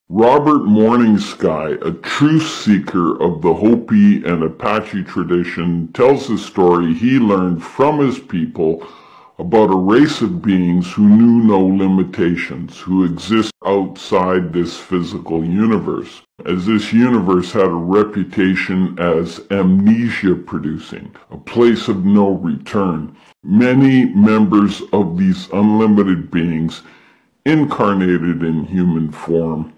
Robert Morning Sky, a truth seeker of the Hopi and Apache tradition, tells the story he learned from his people about a race of beings who knew no limitations, who exist outside this physical universe, as this universe had a reputation as amnesia-producing, a place of no return. Many members of these unlimited beings incarnated in human form,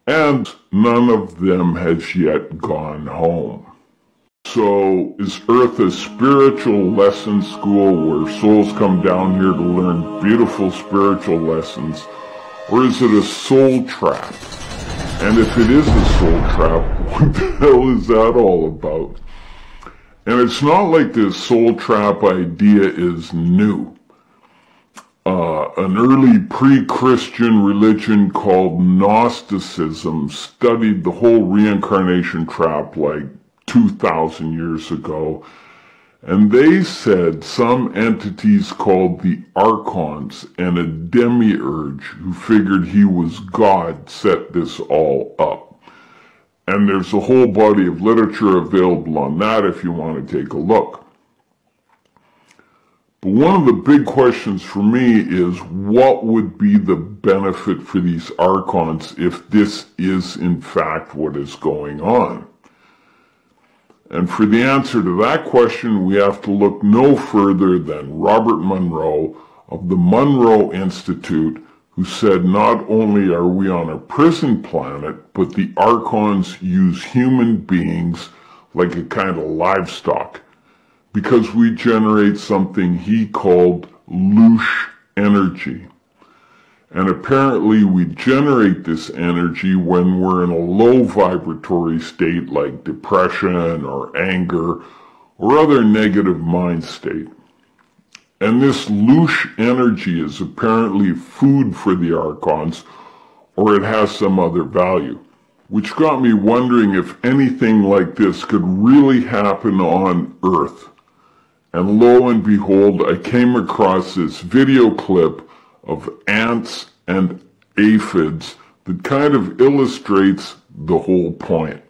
and none of them has yet gone home. So, is Earth a spiritual lesson school where souls come down here to learn beautiful spiritual lessons, or is it a soul trap? And if it is a soul trap, what the hell is that all about? And it's not like this soul trap idea is new. An early pre-Christian religion called Gnosticism studied the whole reincarnation trap like 2,000 years ago, and they said some entities called the Archons and a demiurge who figured he was God set this all up. And there's a whole body of literature available on that if you want to take a look. But one of the big questions for me is, what would be the benefit for these Archons if this is in fact what is going on? And for the answer to that question, we have to look no further than Robert Monroe of the Monroe Institute, who said not only are we on a prison planet, but the Archons use human beings like a kind of livestock, because we generate something he called louche energy. And apparently we generate this energy when we're in a low vibratory state like depression or anger or other negative mind state. And this louche energy is apparently food for the Archons, or it has some other value. Which got me wondering if anything like this could really happen on Earth. And lo and behold, I came across this video clip of ants and aphids that kind of illustrates the whole point.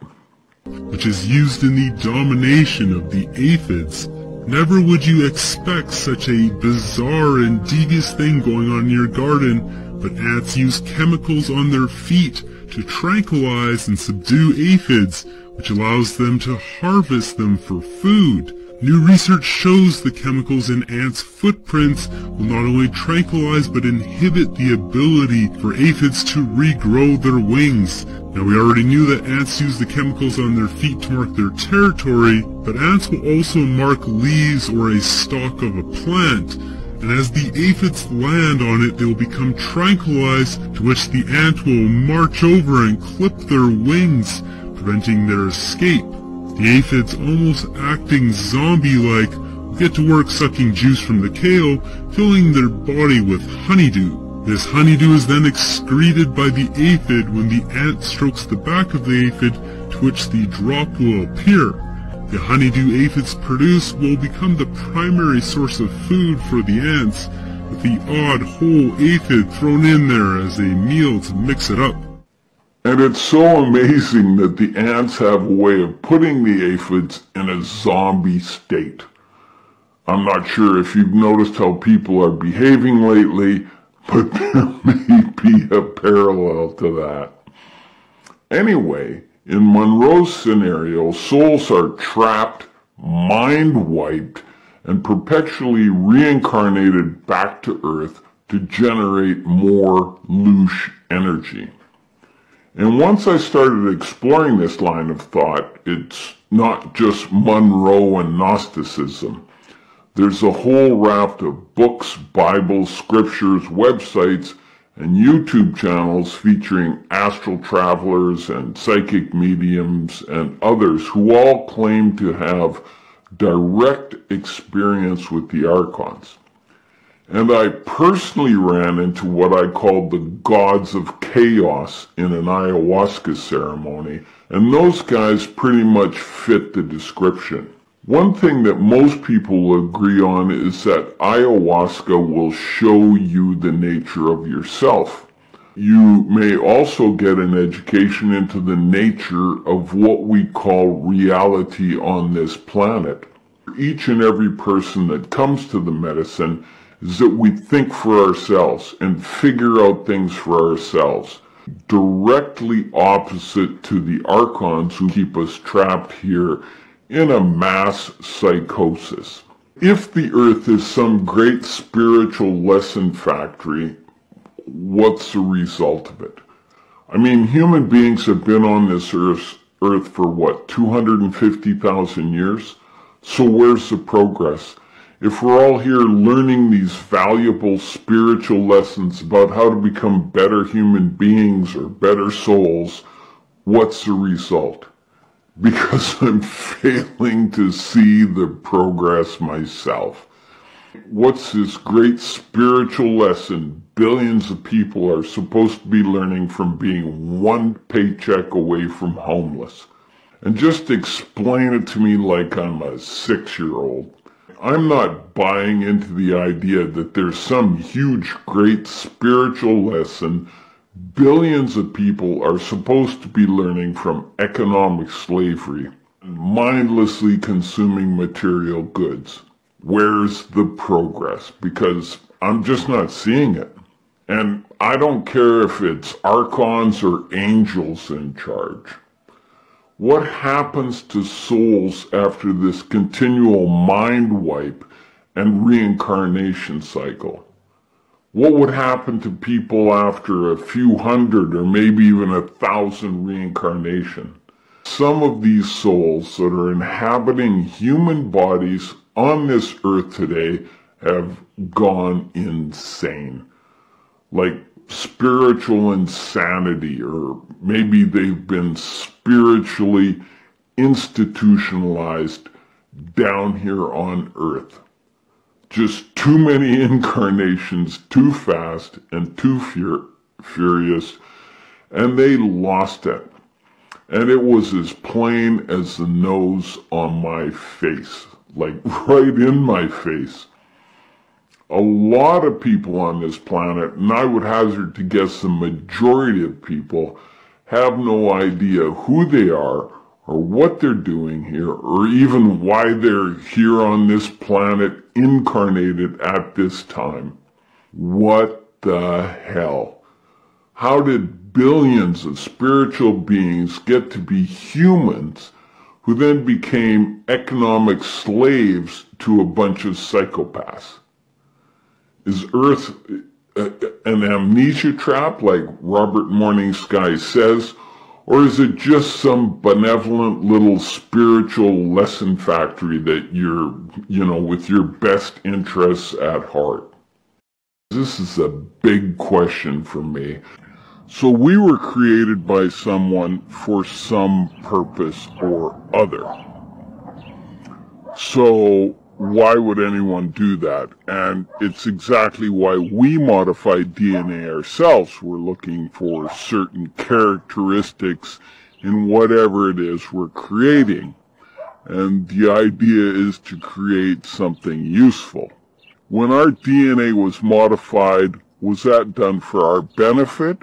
Which is used in the domination of the aphids. Never would you expect such a bizarre and devious thing going on in your garden, but ants use chemicals on their feet to tranquilize and subdue aphids, which allows them to harvest them for food. New research shows the chemicals in ants' footprints will not only tranquilize but inhibit the ability for aphids to regrow their wings. Now, we already knew that ants use the chemicals on their feet to mark their territory, but ants will also mark leaves or a stalk of a plant. And as the aphids land on it, they will become tranquilized, to which the ant will march over and clip their wings, preventing their escape. The aphids, almost acting zombie-like, will get to work sucking juice from the kale, filling their body with honeydew. This honeydew is then excreted by the aphid when the ant strokes the back of the aphid, to which the drop will appear. The honeydew aphids produce will become the primary source of food for the ants, with the odd whole aphid thrown in there as a meal to mix it up. And it's so amazing that the ants have a way of putting the aphids in a zombie state. I'm not sure if you've noticed how people are behaving lately, but there may be a parallel to that. Anyway, in Monroe's scenario, souls are trapped, mind-wiped, and perpetually reincarnated back to Earth to generate more louche energy. And once I started exploring this line of thought, it's not just Monroe and Gnosticism. There's a whole raft of books, Bibles, scriptures, websites, and YouTube channels featuring astral travelers and psychic mediums and others who all claim to have direct experience with the Archons. And I personally ran into what I called the gods of chaos in an ayahuasca ceremony, and those guys pretty much fit the description. One thing that most people will agree on is that ayahuasca will show you the nature of yourself. You may also get an education into the nature of what we call reality on this planet. Each and every person that comes to the medicine is that we think for ourselves and figure out things for ourselves, directly opposite to the archons who keep us trapped here in a mass psychosis. If the earth is some great spiritual lesson factory, what's the result of it? I mean, human beings have been on this earth for what, 250,000 years? So where's the progress? If we're all here learning these valuable spiritual lessons about how to become better human beings or better souls, what's the result? Because I'm failing to see the progress myself. What's this great spiritual lesson billions of people are supposed to be learning from being one paycheck away from homeless? And just explain it to me like I'm a 6-year-old. I'm not buying into the idea that there's some huge, great spiritual lesson billions of people are supposed to be learning from economic slavery, mindlessly consuming material goods. Where's the progress? Because I'm just not seeing it. And I don't care if it's archons or angels in charge. What happens to souls after this continual mind wipe and reincarnation cycle? What would happen to people after a few hundred or maybe even 1,000 reincarnations? Some of these souls that are inhabiting human bodies on this earth today have gone insane. Like spiritual insanity, or maybe they've been spiritually institutionalized down here on earth. Just too many incarnations, too fast and too furious, and they lost it. And it was as plain as the nose on my face, like right in my face. A lot of people on this planet, and I would hazard to guess the majority of people, have no idea who they are or what they're doing here, or even why they're here on this planet incarnated at this time. What the hell? How did billions of spiritual beings get to be humans who then became economic slaves to a bunch of psychopaths? Is Earth an amnesia trap like Robert Morningsky says? Or is it just some benevolent little spiritual lesson factory that you're, with your best interests at heart? This is a big question for me. So we were created by someone for some purpose or other. So why would anyone do that? And it's exactly why we modified DNA ourselves. We're looking for certain characteristics in whatever it is we're creating. And the idea is to create something useful. When our DNA was modified, was that done for our benefit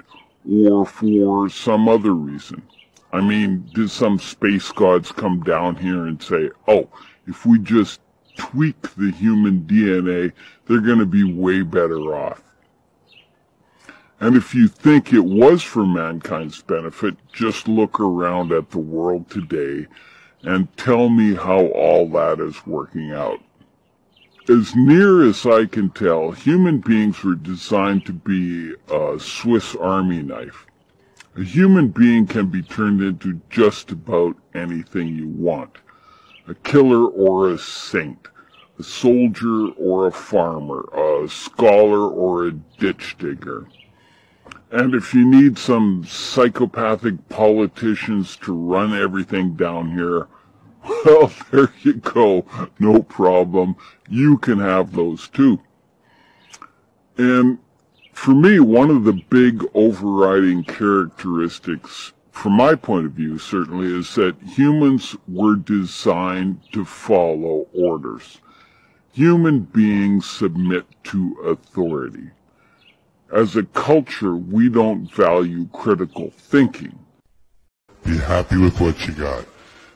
or for some other reason? I mean, did some space gods come down here and say, oh, if we just tweak the human DNA, they're going to be way better off? And if you think it was for mankind's benefit, just look around at the world today and tell me how all that is working out. As near as I can tell, human beings were designed to be a Swiss Army knife. A human being can be turned into just about anything you want. A killer or a saint, a soldier or a farmer, a scholar or a ditch digger. And if you need some psychopathic politicians to run everything down here, well, there you go, no problem. You can have those too. And for me, one of the big overriding characteristics, from my point of view certainly, is that humans were designed to follow orders. Human beings submit to authority. As a culture, we don't value critical thinking. Be happy with what you got.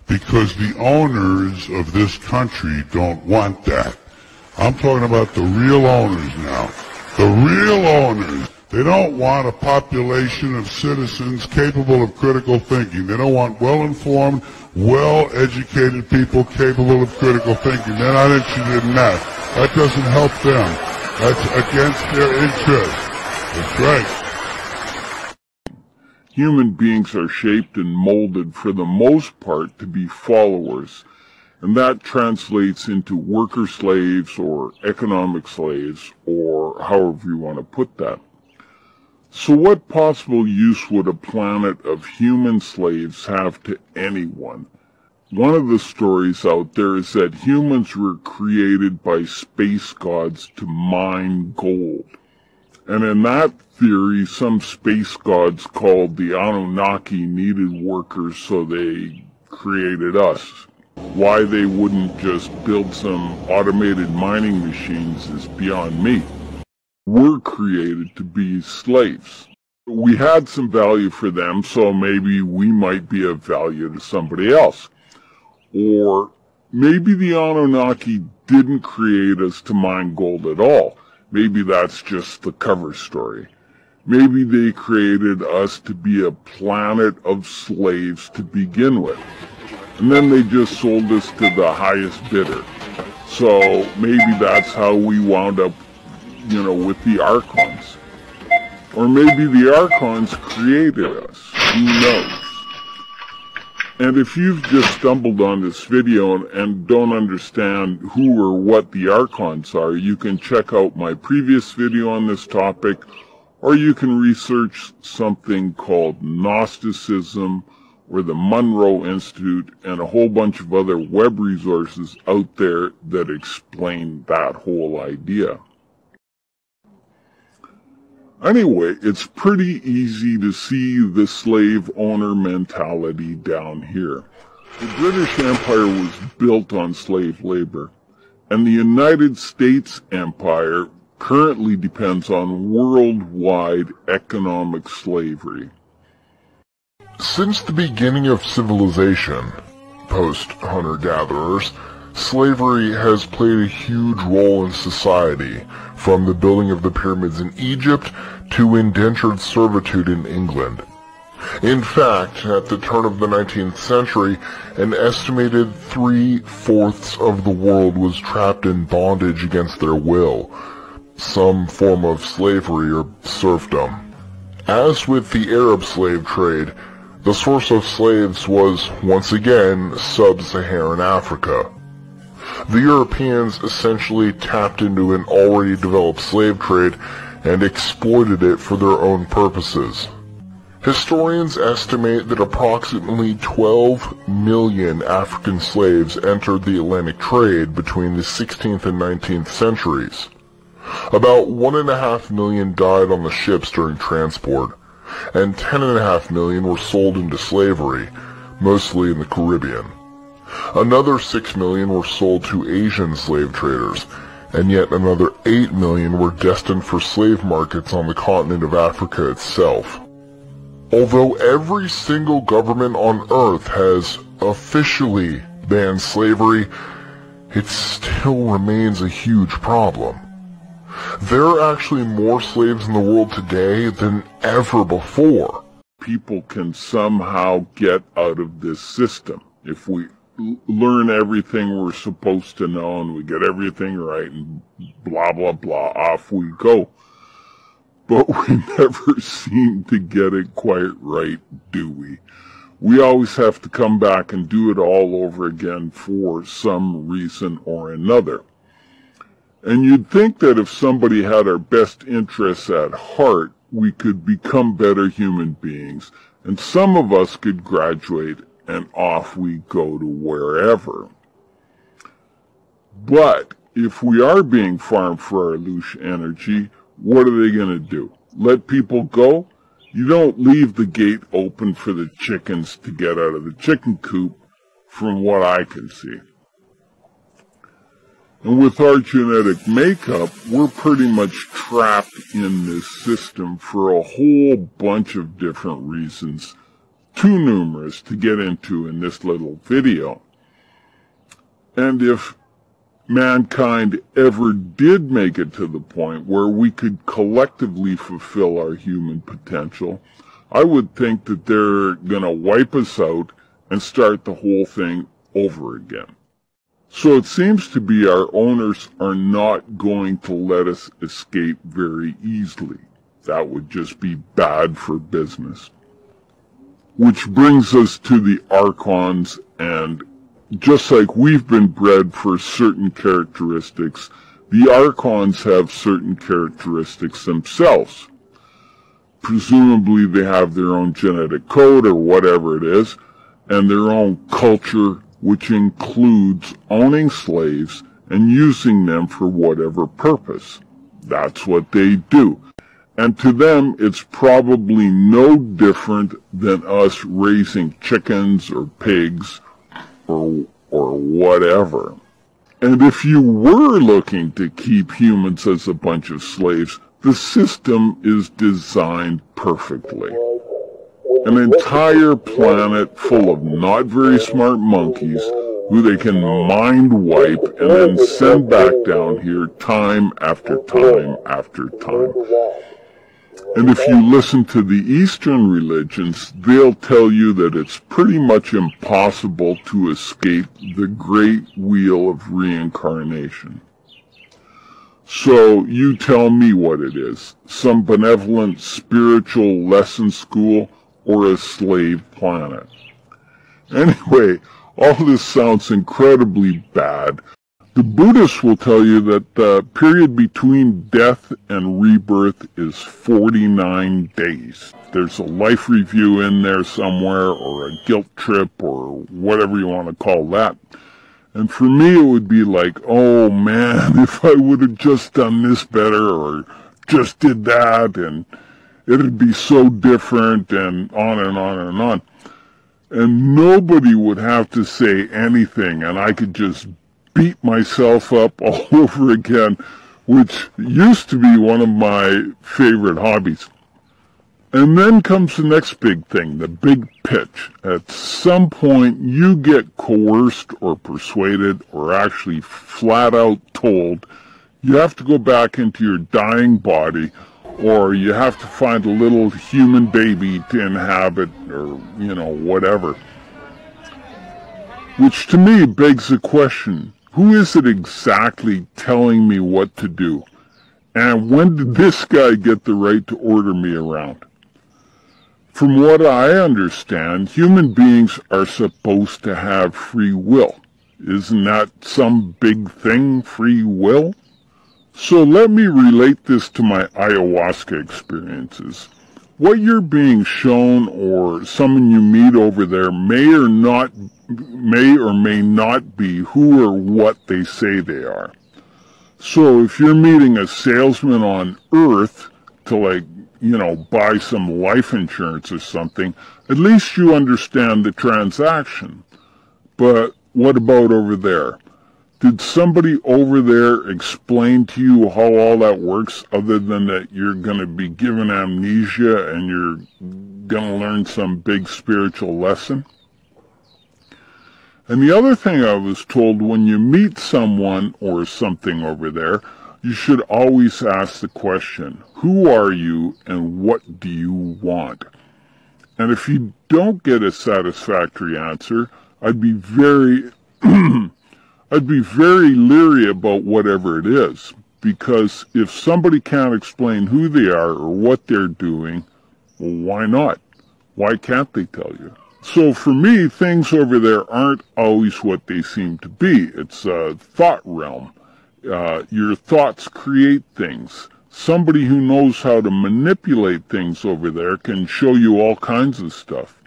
Because the owners of this country don't want that. I'm talking about the real owners now. The real owners. They don't want a population of citizens capable of critical thinking. They don't want well-informed, well-educated people capable of critical thinking. They're not interested in that. That doesn't help them. That's against their interests. That's right. Human beings are shaped and molded for the most part to be followers, and that translates into worker slaves or economic slaves, or however you want to put that. So what possible use would a planet of human slaves have to anyone? One of the stories out there is that humans were created by space gods to mine gold. And in that theory, some space gods called the Anunnaki needed workers, so they created us. Why they wouldn't just build some automated mining machines is beyond me. We're created to be slaves. We had some value for them, so maybe we might be of value to somebody else. Or maybe the Anunnaki didn't create us to mine gold at all. Maybe that's just the cover story. Maybe they created us to be a planet of slaves to begin with. And then they just sold us to the highest bidder. So maybe that's how we wound up, with the Archons. Or maybe the Archons created us. Who knows? And if you've just stumbled on this video and don't understand who or what the Archons are, you can check out my previous video on this topic, or you can research something called Gnosticism, or the Monroe Institute, and a whole bunch of other web resources out there that explain that whole idea. Anyway, it's pretty easy to see the slave owner mentality down here. The British Empire was built on slave labor, and the United States Empire currently depends on worldwide economic slavery. Since the beginning of civilization, post-hunter-gatherers, slavery has played a huge role in society, from the building of the pyramids in Egypt to indentured servitude in England. In fact, at the turn of the 19th century, an estimated 3/4 of the world was trapped in bondage against their will, some form of slavery or serfdom. As with the Arab slave trade, the source of slaves was, once again, sub-Saharan Africa. The Europeans essentially tapped into an already developed slave trade and exploited it for their own purposes. Historians estimate that approximately 12 million African slaves entered the Atlantic trade between the 16th and 19th centuries. About 1.5 million died on the ships during transport, and 10.5 million were sold into slavery, mostly in the Caribbean. Another 6 million were sold to Asian slave traders, and yet another 8 million were destined for slave markets on the continent of Africa itself. Although every single government on Earth has officially banned slavery, it still remains a huge problem. There are actually more slaves in the world today than ever before. People can somehow get out of this system. If we learn everything we're supposed to know and we get everything right and blah, blah, blah, off we go. But we never seem to get it quite right, do we? We always have to come back and do it all over again for some reason or another. And you'd think that if somebody had our best interests at heart, we could become better human beings, and some of us could graduate and off we go to wherever. But if we are being farmed for our loose energy, what are they going to do? Let people go? You don't leave the gate open for the chickens to get out of the chicken coop, from what I can see. And with our genetic makeup, we're pretty much trapped in this system for a whole bunch of different reasons, too numerous to get into in this little video. And if mankind ever did make it to the point where we could collectively fulfill our human potential, I would think that they're gonna wipe us out and start the whole thing over again. So it seems to be our owners are not going to let us escape very easily. That would just be bad for business. Which brings us to the Archons, and just like we've been bred for certain characteristics, the Archons have certain characteristics themselves. Presumably they have their own genetic code or whatever it is, and their own culture, which includes owning slaves and using them for whatever purpose. That's what they do. And to them, it's probably no different than us raising chickens or pigs or whatever. And if you were looking to keep humans as a bunch of slaves, the system is designed perfectly. An entire planet full of not very smart monkeys who they can mind wipe and then send back down here time after time after time. And if you listen to the Eastern religions, they'll tell you that it's pretty much impossible to escape the great wheel of reincarnation. So you tell me what it is, some benevolent spiritual lesson school or a slave planet. Anyway, all this sounds incredibly bad. The Buddhists will tell you that the period between death and rebirth is 49 days. There's a life review in there somewhere, or a guilt trip, or whatever you want to call that. And for me, it would be like, oh man, if I would have just done this better, or just did that, and it'd be so different, and on and on and on. And nobody would have to say anything, and I could just beat myself up all over again, which used to be one of my favorite hobbies. And then comes the next big thing, the big pitch. At some point, you get coerced or persuaded or actually flat out told you have to go back into your dying body, or you have to find a little human baby to inhabit, or, you know, whatever. Which to me begs the question, who is it exactly telling me what to do? And when did this guy get the right to order me around? From what I understand, human beings are supposed to have free will. Isn't that some big thing, free will? So let me relate this to my ayahuasca experiences. What you're being shown or someone you meet over there may or may not be who or what they say they are. So if you're meeting a salesman on Earth to, like, you know, buy some life insurance or something, at least you understand the transaction. But what about over there? Did somebody over there explain to you how all that works, other than that you're going to be given amnesia and you're going to learn some big spiritual lesson? And the other thing I was told, when you meet someone or something over there, you should always ask the question, who are you and what do you want? And if you don't get a satisfactory answer, I'd be very leery about whatever it is, because if somebody can't explain who they are or what they're doing, well, why not? Why can't they tell you? So for me, things over there aren't always what they seem to be. It's a thought realm. Your thoughts create things. Somebody who knows how to manipulate things over there can show you all kinds of stuff.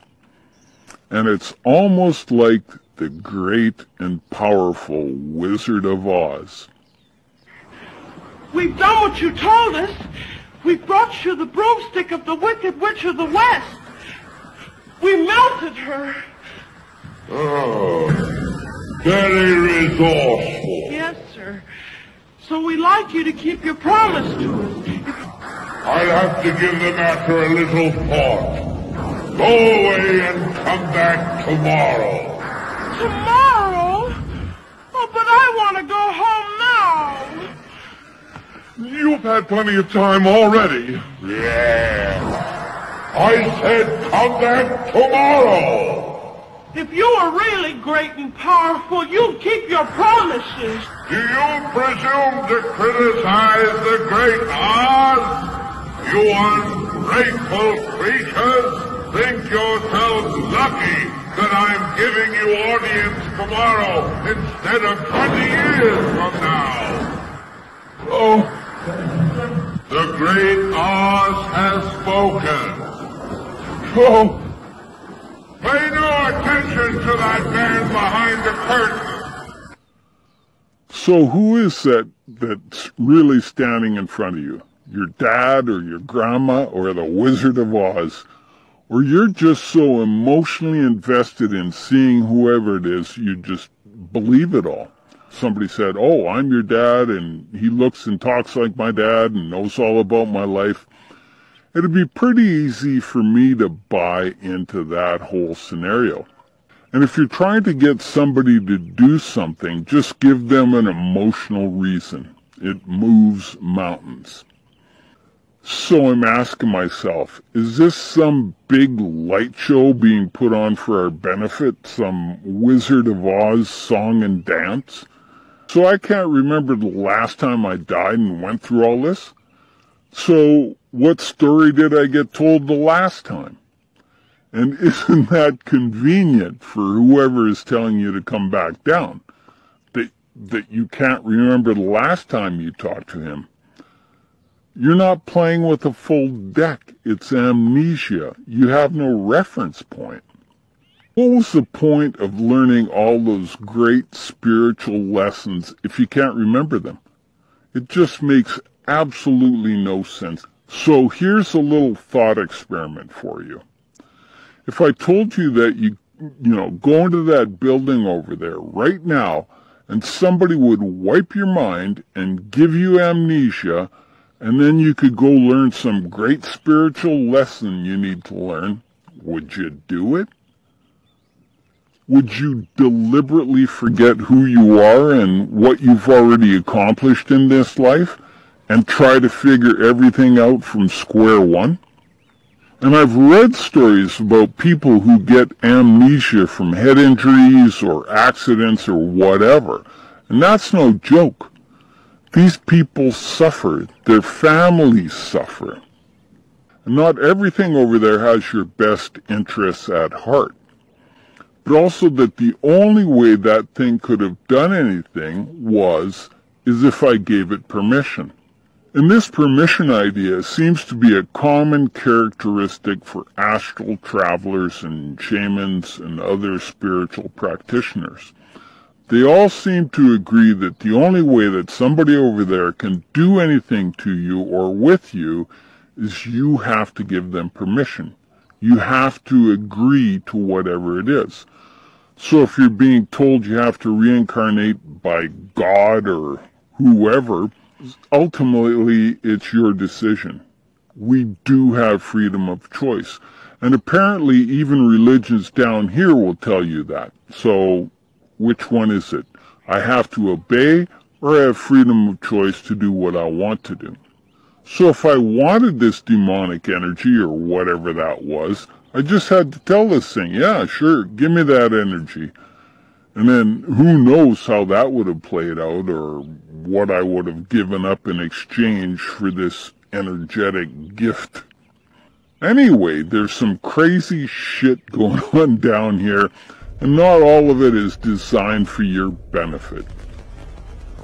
And it's almost like the great and powerful Wizard of Oz. We've done what you told us. We've brought you the broomstick of the Wicked Witch of the West. We melted her. Oh, very resourceful. Yes, sir. So we'd like you to keep your promise to us. I'll have to give the matter a little thought. Go away and come back tomorrow. Tomorrow? Oh, but I want to go home now. You've had plenty of time already. Yeah. I said come back tomorrow. If you were really great and powerful, you'd keep your promises. Do you presume to criticize the great Oz? You ungrateful creatures think yourselves lucky that I'm giving you audience tomorrow instead of 20 years from now. Oh. The great Oz has spoken. Oh. Pay no attention to that man behind the curtain. So who is that's really standing in front of you? Your dad or your grandma or the Wizard of Oz? Or you're just so emotionally invested in seeing whoever it is, you just believe it all. Somebody said, oh, I'm your dad, and he looks and talks like my dad and knows all about my life. It'd be pretty easy for me to buy into that whole scenario. And if you're trying to get somebody to do something, just give them an emotional reason. It moves mountains. So I'm asking myself, is this some big light show being put on for our benefit? Some Wizard of Oz song and dance? So I can't remember the last time I died and went through all this. So what story did I get told the last time? And isn't that convenient for whoever is telling you to come back down? That you can't remember the last time you talked to him. You're not playing with a full deck. It's amnesia. You have no reference point. What was the point of learning all those great spiritual lessons if you can't remember them? It just makes absolutely no sense. So here's a little thought experiment for you. If I told you that you go into that building over there right now and somebody would wipe your mind and give you amnesia, and then you could go learn some great spiritual lesson you need to learn, would you do it? Would you deliberately forget who you are and what you've already accomplished in this life and try to figure everything out from square one? And I've read stories about people who get amnesia from head injuries or accidents or whatever, and that's no joke. These people suffer. Their families suffer. And not everything over there has your best interests at heart. But also that the only way that thing could have done anything is if I gave it permission. And this permission idea seems to be a common characteristic for astral travelers and shamans and other spiritual practitioners. They all seem to agree that the only way that somebody over there can do anything to you or with you is you have to give them permission. You have to agree to whatever it is. So if you're being told you have to reincarnate by God or whoever, ultimately it's your decision. We do have freedom of choice. And apparently even religions down here will tell you that. So which one is it? I have to obey, or I have freedom of choice to do what I want to do. So if I wanted this demonic energy, or whatever that was, I just had to tell this thing, yeah, sure, give me that energy. And then who knows how that would have played out, or what I would have given up in exchange for this energetic gift. Anyway, there's some crazy shit going on down here, and not all of it is designed for your benefit.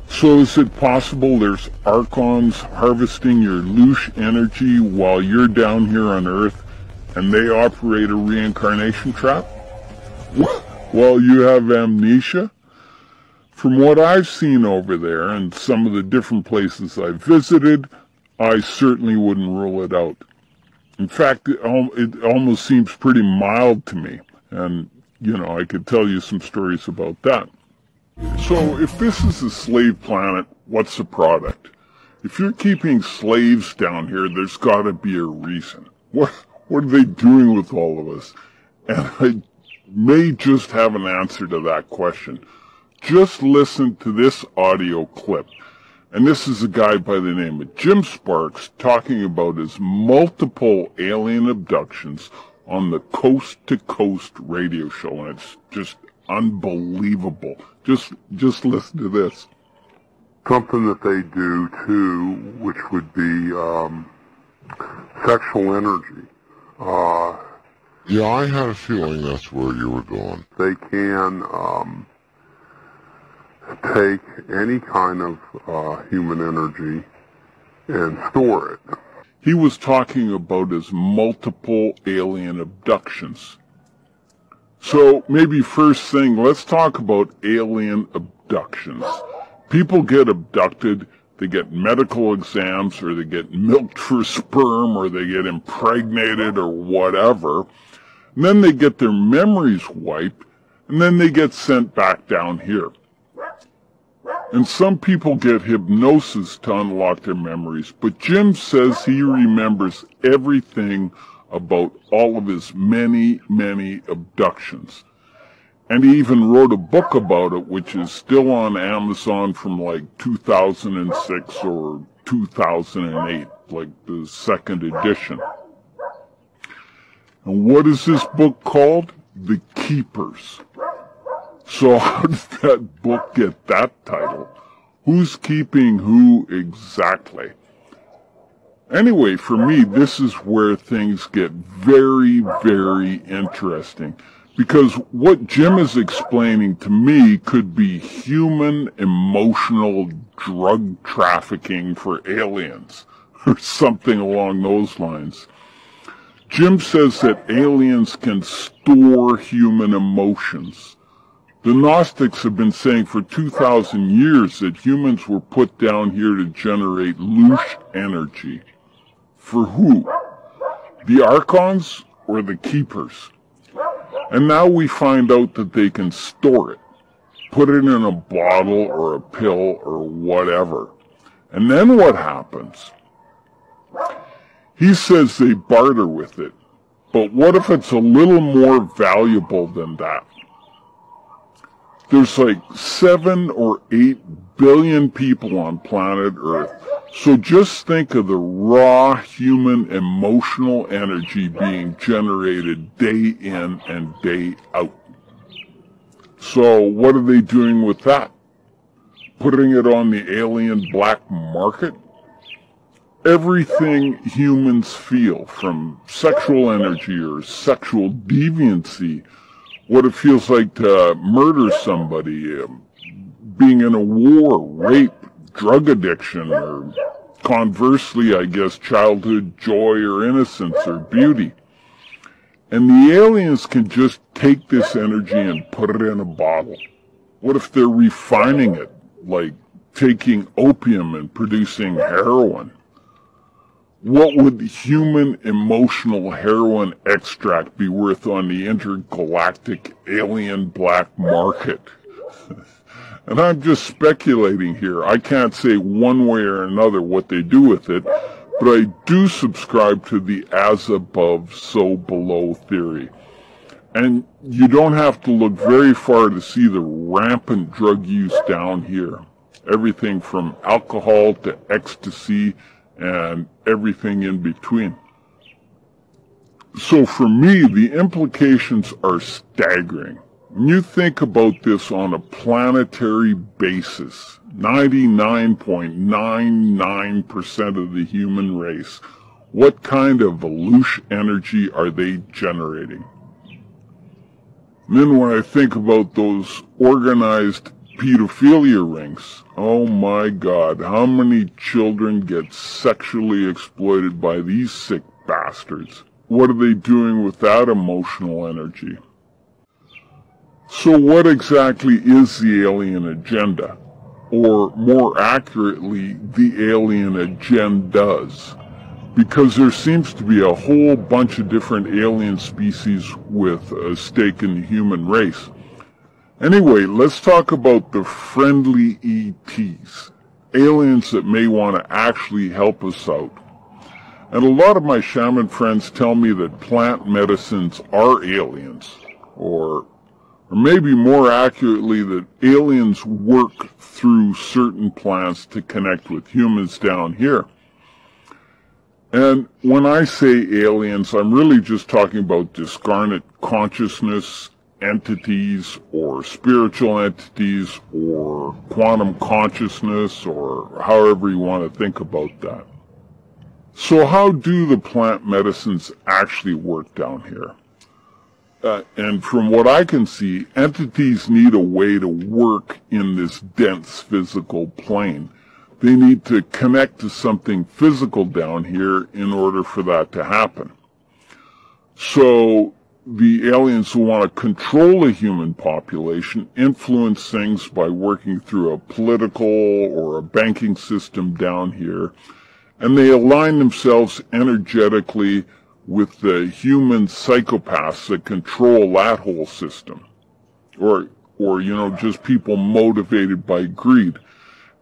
So is it possible there's archons harvesting your louche energy while you're down here on Earth, and they operate a reincarnation trap? While you have amnesia? From what I've seen over there, and some of the different places I've visited, I certainly wouldn't rule it out. In fact, it almost seems pretty mild to me, and I could tell you some stories about that. So if this is a slave planet, what's the product? If you're keeping slaves down here, there's got to be a reason. What are they doing with all of us? And I may just have an answer to that question. Just listen to this audio clip. And this is a guy by the name of Jim Sparks talking about his multiple alien abductions on the Coast to Coast radio show. And it's just unbelievable. Just listen to this. Something that they do too, which would be sexual energy. Yeah, I had a feeling that's where you were going. They can take any kind of human energy and store it. He was talking about his multiple alien abductions. So maybe first thing, let's talk about alien abductions. People get abducted, they get medical exams, or they get milked for sperm, or they get impregnated, or whatever. And then they get their memories wiped, and then they get sent back down here. And some people get hypnosis to unlock their memories, but Jim says he remembers everything about all of his many, many abductions. And he even wrote a book about it, which is still on Amazon from like 2006 or 2008, like the second edition. And what is this book called? The Keepers. So how did that book get that title? Who's keeping who exactly? Anyway, for me, this is where things get very, very interesting. Because what Jim is explaining to me could be human emotional drug trafficking for aliens, or something along those lines. Jim says that aliens can store human emotions. The Gnostics have been saying for 2,000 years that humans were put down here to generate louche energy. For who? The Archons or the Keepers? And now we find out that they can store it, put it in a bottle or a pill or whatever. And then what happens? He says they barter with it. But what if it's a little more valuable than that? There's like 7 or 8 billion people on planet Earth. So just think of the raw human emotional energy being generated day in and day out. So what are they doing with that? Putting it on the alien black market? Everything humans feel, from sexual energy or sexual deviancy, what it feels like to murder somebody, being in a war, rape, drug addiction, or conversely, I guess, childhood joy or innocence or beauty. And the aliens can just take this energy and put it in a bottle. What if they're refining it, like taking opium and producing heroin? What would human emotional heroin extract be worth on the intergalactic alien black market? And I'm just speculating here. I can't say one way or another what they do with it, but I do subscribe to the as above, so below theory. And you don't have to look very far to see the rampant drug use down here. Everything from alcohol to ecstasy and everything in between. So for me, the implications are staggering. When you think about this on a planetary basis, 99.99% of the human race, what kind of louche energy are they generating? And then when I think about those organized pedophilia rings, oh my God, how many children get sexually exploited by these sick bastards? What are they doing with that emotional energy? So what exactly is the alien agenda? Or more accurately, the alien agendas? Because there seems to be a whole bunch of different alien species with a stake in the human race. Anyway, let's talk about the friendly ETs, aliens that may want to actually help us out. And a lot of my shaman friends tell me that plant medicines are aliens, or maybe more accurately that aliens work through certain plants to connect with humans down here. And when I say aliens, I'm really just talking about discarnate consciousness entities or spiritual entities or quantum consciousness or however you want to think about that. So how do the plant medicines actually work down here? And from what I can see, entities need a way to work in this dense physical plane. They need to connect to something physical down here in order for that to happen. So the aliens who want to control the human population influence things by working through a political or a banking system down here, and they align themselves energetically with the human psychopaths that control that whole system, or just people motivated by greed,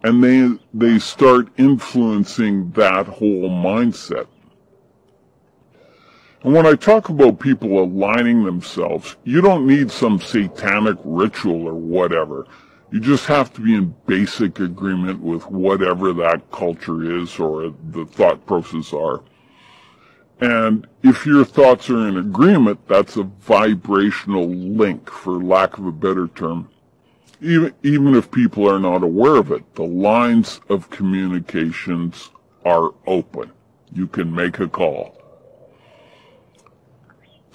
and they start influencing that whole mindset. And when I talk about people aligning themselves, you don't need some satanic ritual or whatever. You just have to be in basic agreement with whatever that culture is or the thought process are. And if your thoughts are in agreement, that's a vibrational link, for lack of a better term. Even if people are not aware of it, the lines of communications are open. You can make a call.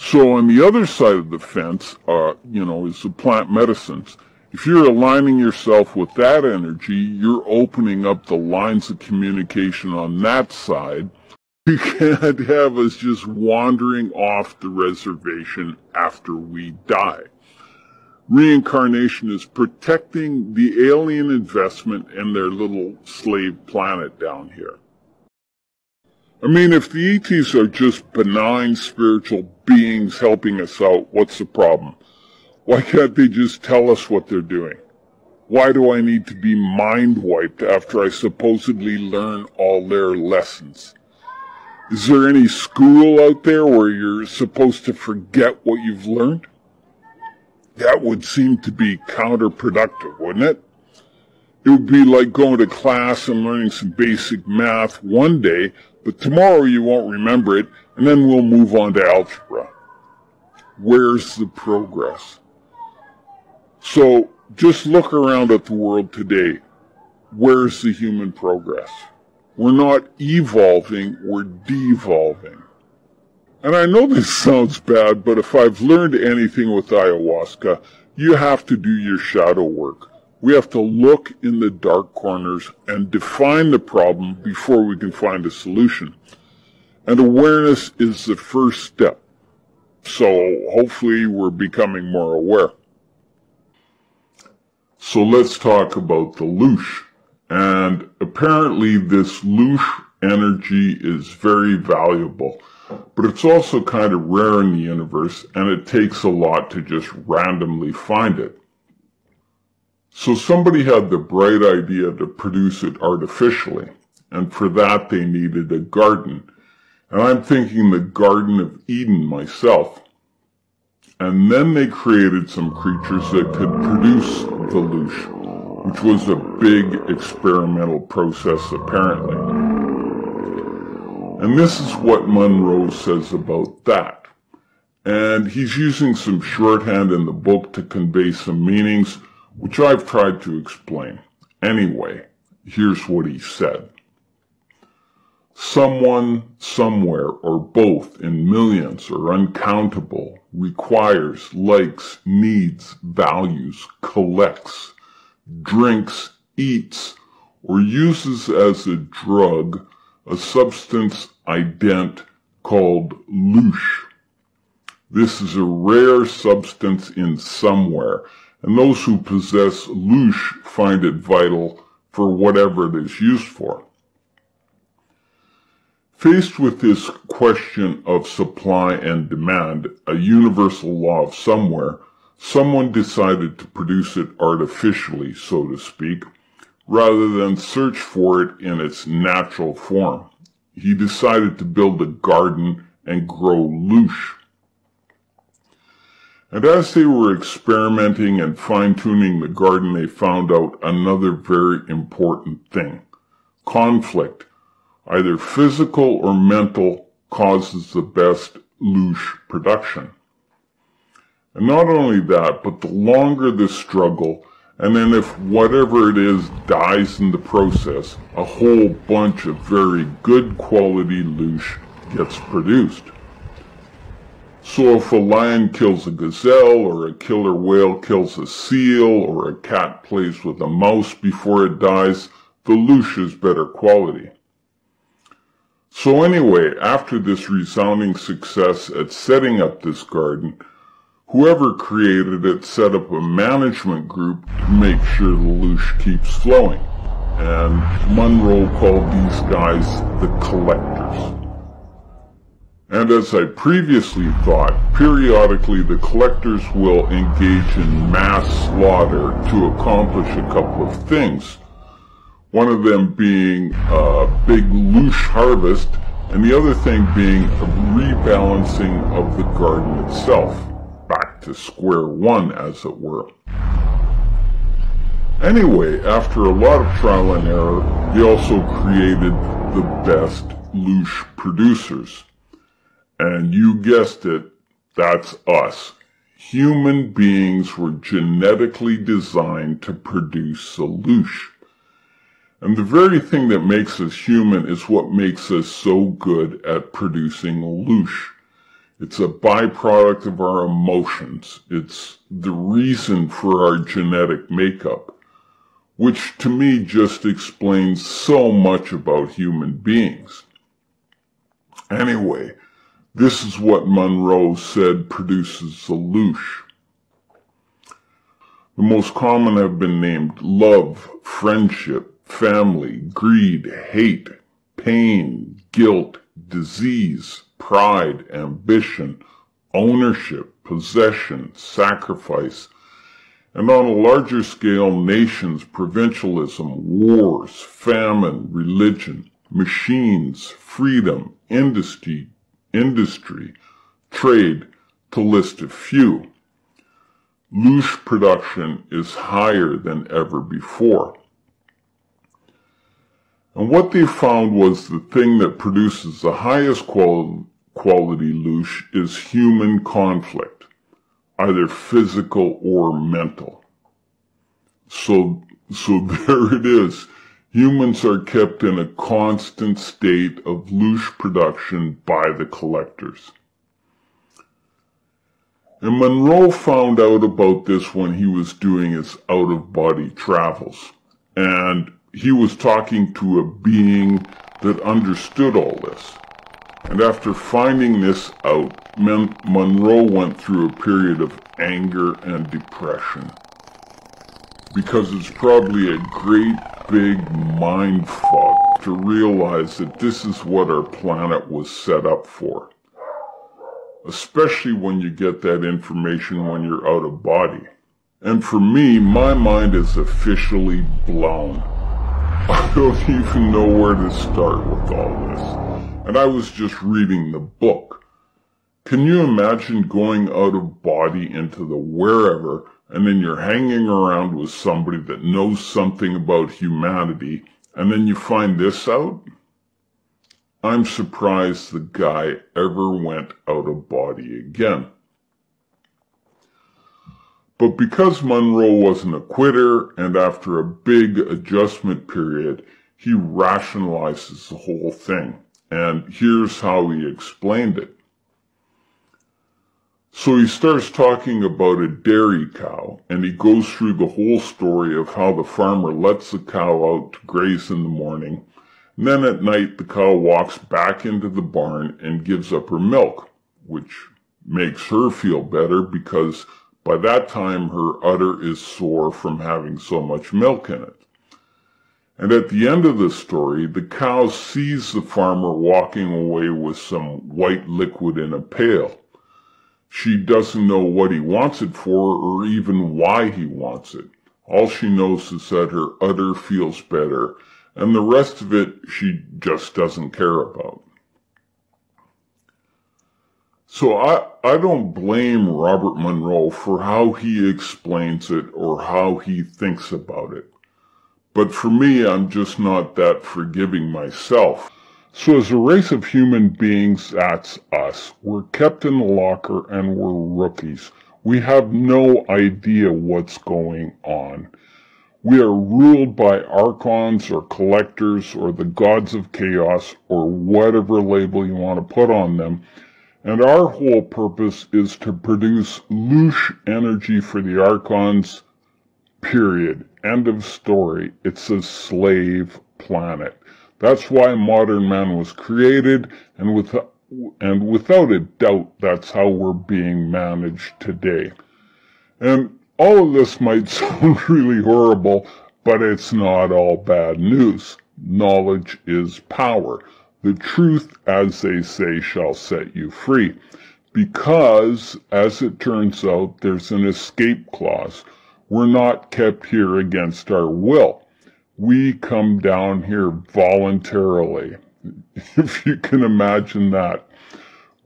So on the other side of the fence, is the plant medicines. If you're aligning yourself with that energy, you're opening up the lines of communication on that side. You can't have us just wandering off the reservation after we die. Reincarnation is protecting the alien investment in their little slave planet down here. I mean, if the ETs are just benign spiritual beings helping us out, what's the problem? Why can't they just tell us what they're doing? Why do I need to be mind wiped after I supposedly learn all their lessons? Is there any school out there where you're supposed to forget what you've learned? That would seem to be counterproductive, wouldn't it? It would be like going to class and learning some basic math one day, but tomorrow you won't remember it, and then we'll move on to algebra. Where's the progress? So just look around at the world today. Where's the human progress? We're not evolving, we're devolving. And I know this sounds bad, but if I've learned anything with ayahuasca, you have to do your shadow work. We have to look in the dark corners and define the problem before we can find a solution. And awareness is the first step. So hopefully we're becoming more aware. So let's talk about the loosh. And apparently this loosh energy is very valuable. But it's also kind of rare in the universe, and it takes a lot to just randomly find it. So somebody had the bright idea to produce it artificially, and for that they needed a garden. And I'm thinking the Garden of Eden myself. And then they created some creatures that could produce the loosh, which was a big experimental process apparently. And this is what Monroe says about that. And he's using some shorthand in the book to convey some meanings, which I've tried to explain. Anyway, here's what he said. Someone, somewhere, or both in millions or uncountable, requires, likes, needs, values, collects, drinks, eats, or uses as a drug a substance ident called loosh. This is a rare substance in somewhere, and those who possess loosh find it vital for whatever it is used for. Faced with this question of supply and demand, a universal law of somewhere, Someone decided to produce it artificially, so to speak, rather than search for it in its natural form. He decided to build a garden and grow loosh. And as they were experimenting and fine-tuning the garden, they found out another very important thing. Conflict, either physical or mental, causes the best loosh production. And not only that, but the longer the struggle, and then if whatever it is dies in the process, a whole bunch of very good quality loosh gets produced. So if a lion kills a gazelle, or a killer whale kills a seal, or a cat plays with a mouse before it dies, the loosh is better quality. So anyway, after this resounding success at setting up this garden, whoever created it set up a management group to make sure the loosh keeps flowing. And Monroe called these guys the collectors. And as I previously thought, periodically the collectors will engage in mass slaughter to accomplish a couple of things. One of them being a big loosh harvest, and the other thing being a rebalancing of the garden itself. Back to square one, as it were. Anyway, after a lot of trial and error, they also created the best loosh producers. And you guessed it, that's us. Human beings were genetically designed to produce a loosh. And the very thing that makes us human is what makes us so good at producing a loosh. It's a byproduct of our emotions. It's the reason for our genetic makeup, which to me just explains so much about human beings. Anyway, this is what Monroe said produces the loosh. The most common have been named love, friendship, family, greed, hate, pain, guilt, disease, pride, ambition, ownership, possession, sacrifice, and on a larger scale, nations, provincialism, wars, famine, religion, machines, freedom, industry, trade, to list a few. Loosh production is higher than ever before. And what they found was the thing that produces the highest quality loosh is human conflict, either physical or mental. So there it is. Humans are kept in a constant state of loosh production by the collectors. And Monroe found out about this when he was doing his out-of-body travels. And he was talking to a being that understood all this. And after finding this out, Monroe went through a period of anger and depression. Because it's probably a great big mind fuck to realize that this is what our planet was set up for. Especially when you get that information when you're out of body. And for me, my mind is officially blown. I don't even know where to start with all this. And I was just reading the book. Can you imagine going out of body into the wherever, and then you're hanging around with somebody that knows something about humanity, and then you find this out? I'm surprised the guy ever went out of body again. But because Monroe wasn't a quitter, and after a big adjustment period, he rationalizes the whole thing. And here's how he explained it. So he starts talking about a dairy cow, and he goes through the whole story of how the farmer lets the cow out to graze in the morning, and then at night the cow walks back into the barn and gives up her milk, which makes her feel better because by that time her udder is sore from having so much milk in it. And at the end of the story, the cow sees the farmer walking away with some white liquid in a pail. She doesn't know what he wants it for or even why he wants it. All she knows is that her udder feels better, and the rest of it she just doesn't care about. So I don't blame Robert Monroe for how he explains it or how he thinks about it. But for me, I'm just not that forgiving myself. So as a race of human beings, that's us. We're kept in the locker and we're rookies. We have no idea what's going on. We are ruled by archons or collectors or the gods of chaos or whatever label you want to put on them. And our whole purpose is to produce loosh energy for the archons, period. End of story. It's a slave planet. That's why modern man was created, and without a doubt, that's how we're being managed today. And all of this might sound really horrible, but it's not all bad news. Knowledge is power. The truth, as they say, shall set you free. Because, as it turns out, there's an escape clause. We're not kept here against our will. We come down here voluntarily, if you can imagine that.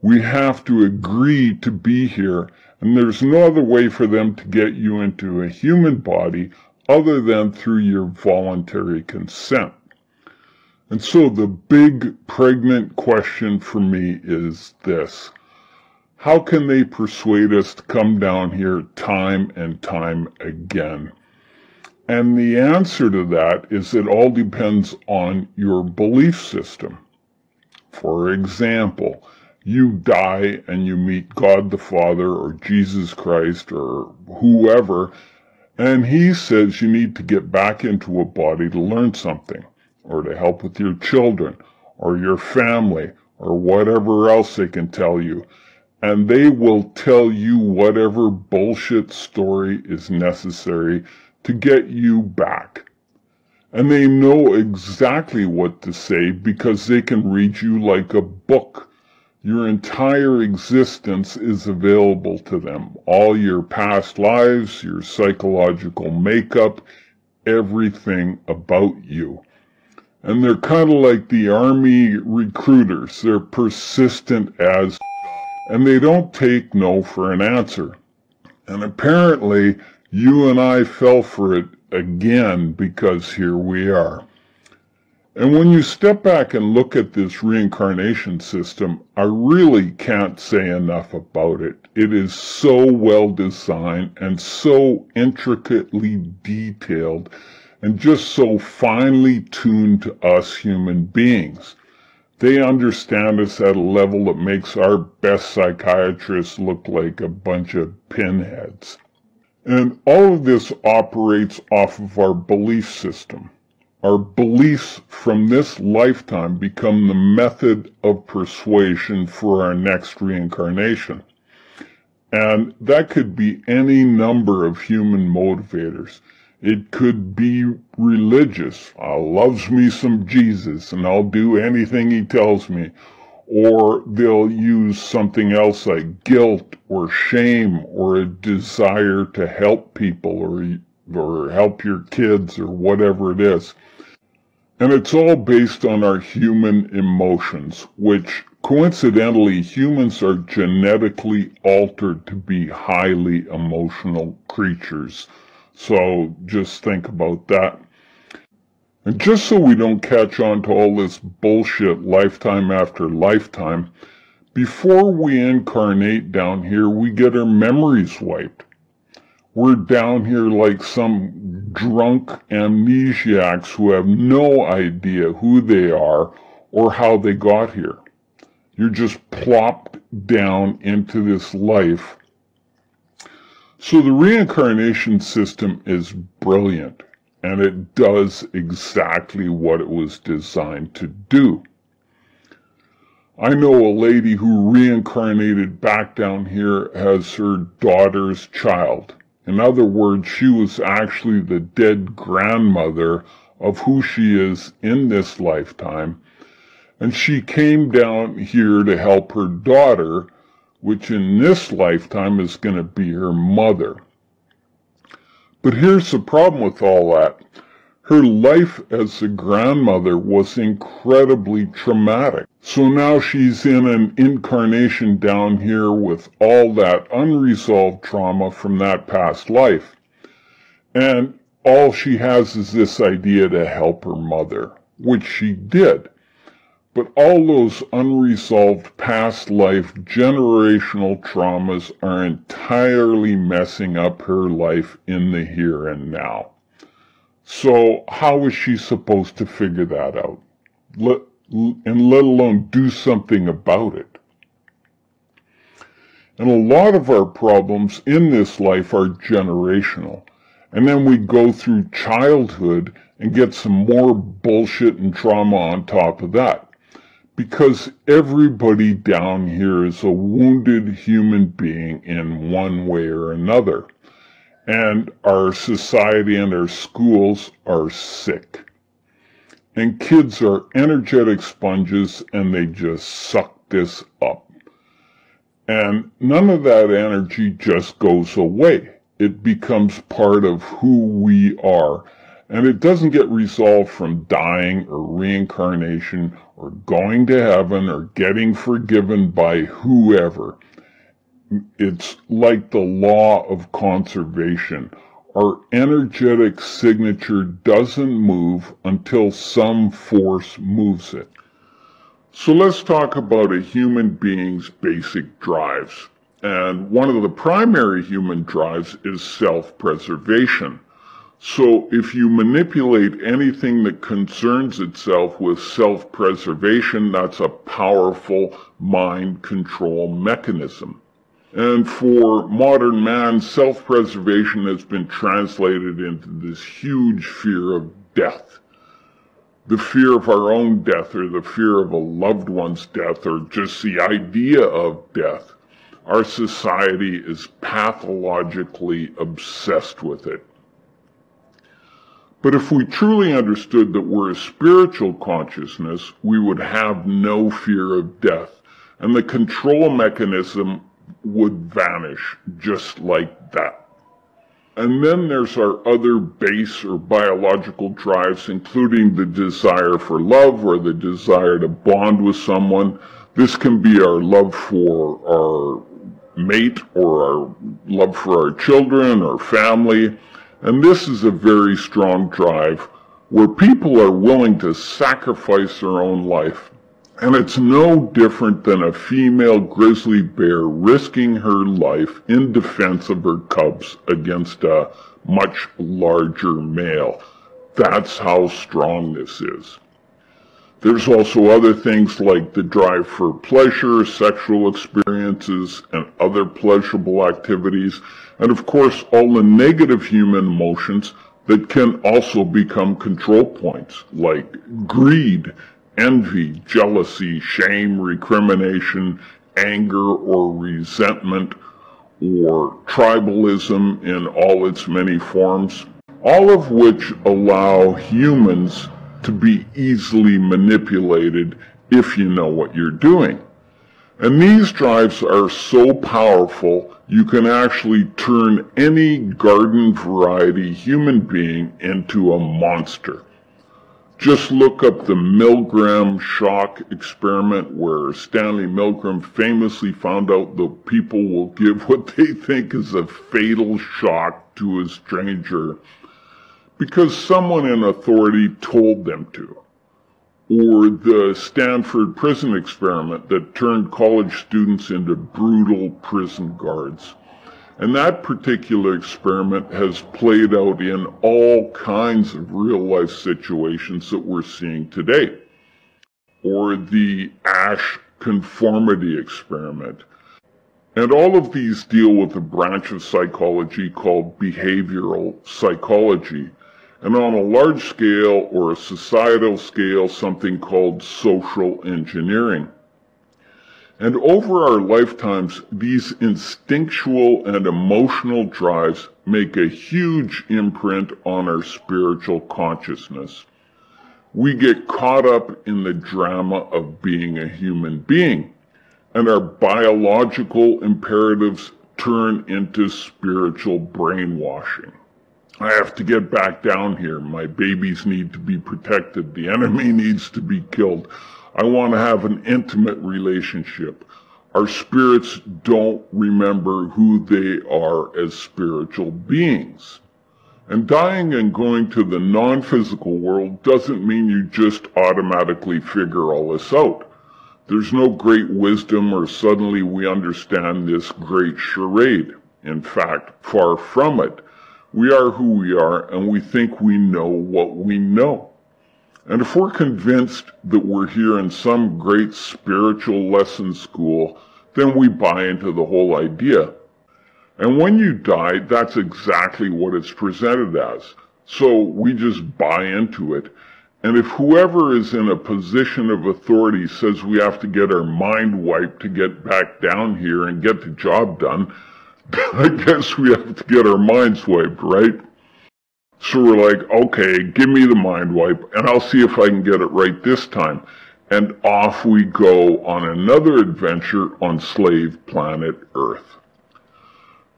We have to agree to be here, and there's no other way for them to get you into a human body other than through your voluntary consent. And so the big pregnant question for me is this: how can they persuade us to come down here time and time again? And the answer to that is it all depends on your belief system. For example, you die and you meet God the Father or Jesus Christ or whoever, and he says you need to get back into a body to learn something, or to help with your children, or your family, or whatever else they can tell you. And they will tell you whatever bullshit story is necessary to get you back. And they know exactly what to say because they can read you like a book. Your entire existence is available to them. All your past lives, your psychological makeup, everything about you. And they're kind of like the army recruiters. They're persistent as, and they don't take no for an answer. And apparently, you and I fell for it again because here we are. And when you step back and look at this reincarnation system, I really can't say enough about it. It is so well designed and so intricately detailed and just so finely tuned to us human beings. They understand us at a level that makes our best psychiatrists look like a bunch of pinheads. And all of this operates off of our belief system. Our beliefs from this lifetime become the method of persuasion for our next reincarnation. And that could be any number of human motivators. It could be religious. Loves me some Jesus and I'll do anything he tells me. Or they'll use something else like guilt or shame or a desire to help people or help your kids or whatever it is. And it's all based on our human emotions, which coincidentally humans are genetically altered to be highly emotional creatures. So just think about that. And just so we don't catch on to all this bullshit lifetime after lifetime, before we incarnate down here, we get our memories wiped. We're down here like some drunk amnesiacs who have no idea who they are or how they got here. You're just plopped down into this life. So the reincarnation system is brilliant. And it does exactly what it was designed to do. I know a lady who reincarnated back down here as her daughter's child. In other words, she was actually the dead grandmother of who she is in this lifetime. And she came down here to help her daughter which in this lifetime is going to be her mother. But here's the problem with all that. Her life as a grandmother was incredibly traumatic. So now she's in an incarnation down here with all that unresolved trauma from that past life. And all she has is this idea to help her mother, which she did. But all those unresolved past life generational traumas are entirely messing up her life in the here and now. So how is she supposed to figure that out? And let alone do something about it? And a lot of our problems in this life are generational. And then we go through childhood and get some more bullshit and trauma on top of that. Because everybody down here is a wounded human being in one way or another. And our society and our schools are sick. And kids are energetic sponges and they just suck this up. And none of that energy just goes away. It becomes part of who we are. And it doesn't get resolved from dying or reincarnation or going to heaven or getting forgiven by whoever. It's like the law of conservation. Our energetic signature doesn't move until some force moves it. So let's talk about a human being's basic drives. And one of the primary human drives is self-preservation. So if you manipulate anything that concerns itself with self-preservation, that's a powerful mind control mechanism. And for modern man, self-preservation has been translated into this huge fear of death. The fear of our own death, or the fear of a loved one's death, or just the idea of death. Our society is pathologically obsessed with it. But if we truly understood that we're a spiritual consciousness, we would have no fear of death, and the control mechanism would vanish just like that. And then there's our other base or biological drives, including the desire for love or the desire to bond with someone. This can be our love for our mate or our love for our children or family. And this is a very strong drive where people are willing to sacrifice their own life. And it's no different than a female grizzly bear risking her life in defense of her cubs against a much larger male. That's how strong this is. There's also other things like the drive for pleasure, sexual experiences, and other pleasurable activities, and of course all the negative human emotions that can also become control points, like greed, envy, jealousy, shame, recrimination, anger or resentment, or tribalism in all its many forms, all of which allow humans to be easily manipulated if you know what you're doing. And these drives are so powerful, you can actually turn any garden variety human being into a monster. Just look up the Milgram shock experiment, where Stanley Milgram famously found out that people will give what they think is a fatal shock to a stranger because someone in authority told them to. Or the Stanford prison experiment that turned college students into brutal prison guards. And that particular experiment has played out in all kinds of real-life situations that we're seeing today. Or the Ash conformity experiment. And all of these deal with a branch of psychology called behavioral psychology, and on a large scale or a societal scale, something called social engineering. And over our lifetimes, these instinctual and emotional drives make a huge imprint on our spiritual consciousness. We get caught up in the drama of being a human being. and our biological imperatives turn into spiritual brainwashing. I have to get back down here. My babies need to be protected. The enemy needs to be killed. I want to have an intimate relationship. Our spirits don't remember who they are as spiritual beings. And dying and going to the non-physical world doesn't mean you just automatically figure all this out. There's no great wisdom or suddenly we understand this great charade. In fact, far from it. We are who we are, and we think we know what we know. And if we're convinced that we're here in some great spiritual lesson school, then we buy into the whole idea. And when you die, that's exactly what it's presented as. So we just buy into it. And if whoever is in a position of authority says we have to get our mind wiped to get back down here and get the job done, I guess we have to get our minds wiped, right? So we're like, okay, give me the mind wipe, and I'll see if I can get it right this time. And off we go on another adventure on slave planet Earth.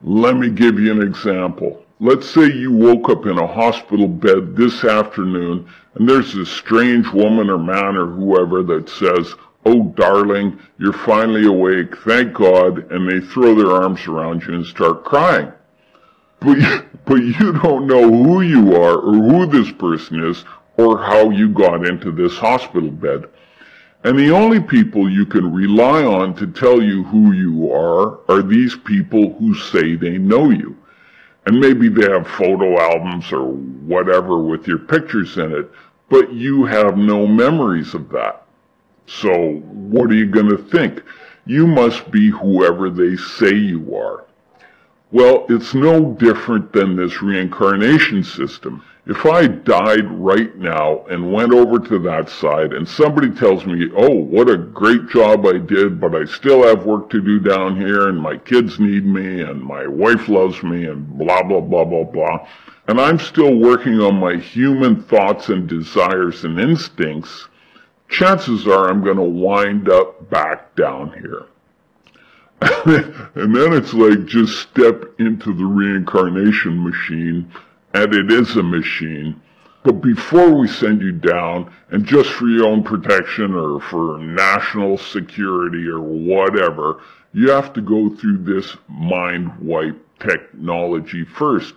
Let me give you an example. Let's say you woke up in a hospital bed this afternoon, and there's this strange woman or man or whoever that says, "Oh, darling, you're finally awake, thank God," and they throw their arms around you and start crying. But you don't know who you are or who this person is or how you got into this hospital bed. And the only people you can rely on to tell you who you are these people who say they know you. And maybe they have photo albums or whatever with your pictures in it, but you have no memories of that. So what are you going to think? You must be whoever they say you are. Well, it's no different than this reincarnation system. If I died right now and went over to that side and somebody tells me, "Oh, what a great job I did, but I still have work to do down here and my kids need me and my wife loves me and blah, blah, blah, blah, blah," and I'm still working on my human thoughts and desires and instincts, chances are I'm going to wind up back down here. And then it's like just step into the reincarnation machine, and it is a machine. But before we send you down, and just for your own protection or for national security or whatever, you have to go through this mind wipe technology first.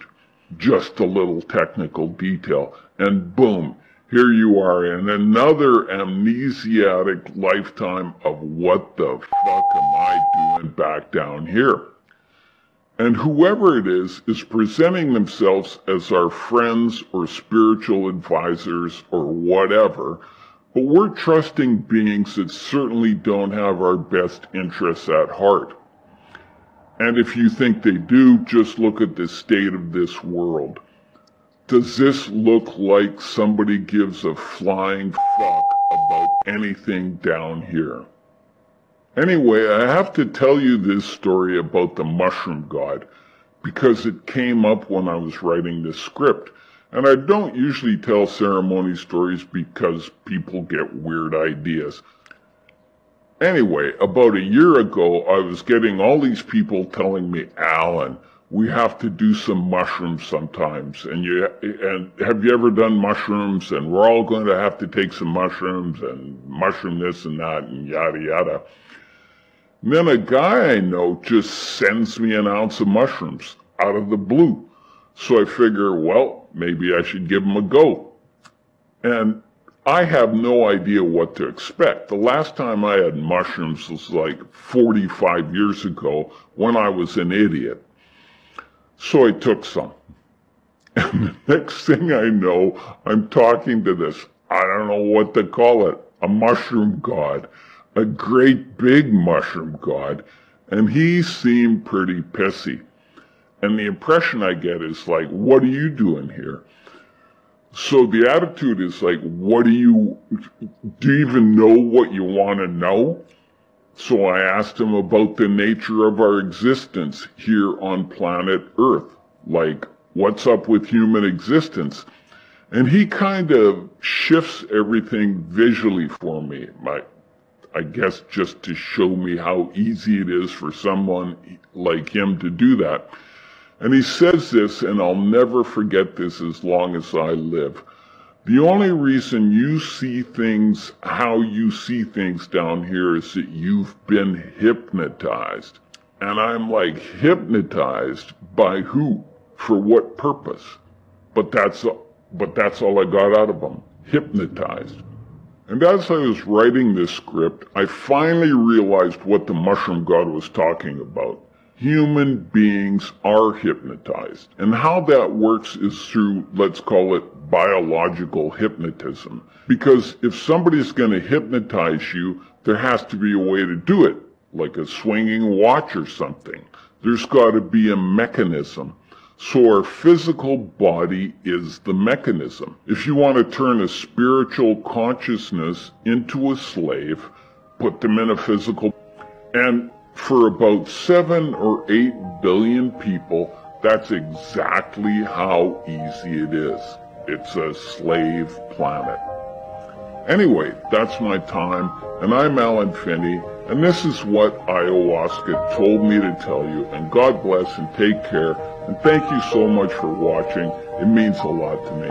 Just a little technical detail. And boom, here you are in another amnesiac lifetime of what the fuck am I doing back down here? And whoever it is presenting themselves as our friends or spiritual advisors or whatever, but we're trusting beings that certainly don't have our best interests at heart. And if you think they do, just look at the state of this world. Does this look like somebody gives a flying fuck about anything down here? Anyway, I have to tell you this story about the mushroom god because it came up when I was writing this script. And I don't usually tell ceremony stories because people get weird ideas. Anyway, about a year ago, I was getting all these people telling me, "Allan, we have to do some mushrooms sometimes. And have you ever done mushrooms? And we're all going to have to take some mushrooms and mushroom this and that and yada yada." And then a guy I know just sends me an ounce of mushrooms out of the blue. So I figure, well, maybe I should give him a go. And I have no idea what to expect. The last time I had mushrooms was like 45 years ago when I was an idiot. So I took some. And the next thing I know, I'm talking to this, I don't know what to call it, a mushroom god. A great big mushroom god, and he seemed pretty pissy. And the impression I get is like, "What are you doing here?" So the attitude is like, do you even know what you want to know? So I asked him about the nature of our existence here on planet Earth. Like, what's up with human existence? And he kind of shifts everything visually for me. I guess just to show me how easy it is for someone like him to do that. And he says this, and I'll never forget this as long as I live. The only reason you see things how you see things down here is that you've been hypnotized. And I'm like, hypnotized by who? For what purpose? But that's all I got out of him. Hypnotized. And as I was writing this script, I finally realized what the mushroom god was talking about. Human beings are hypnotized. And how that works is through, let's call it, biological hypnotism. Because if somebody's going to hypnotize you, there has to be a way to do it, like a swinging watch or something. There's got to be a mechanism. So our physical body is the mechanism. If you want to turn a spiritual consciousness into a slave, put them in a physical... And for about 7 or 8 billion people, that's exactly how easy it is. It's a slave planet. Anyway, that's my time, and I'm Allan Finney, and this is what ayahuasca told me to tell you, and God bless and take care, and thank you so much for watching. It means a lot to me.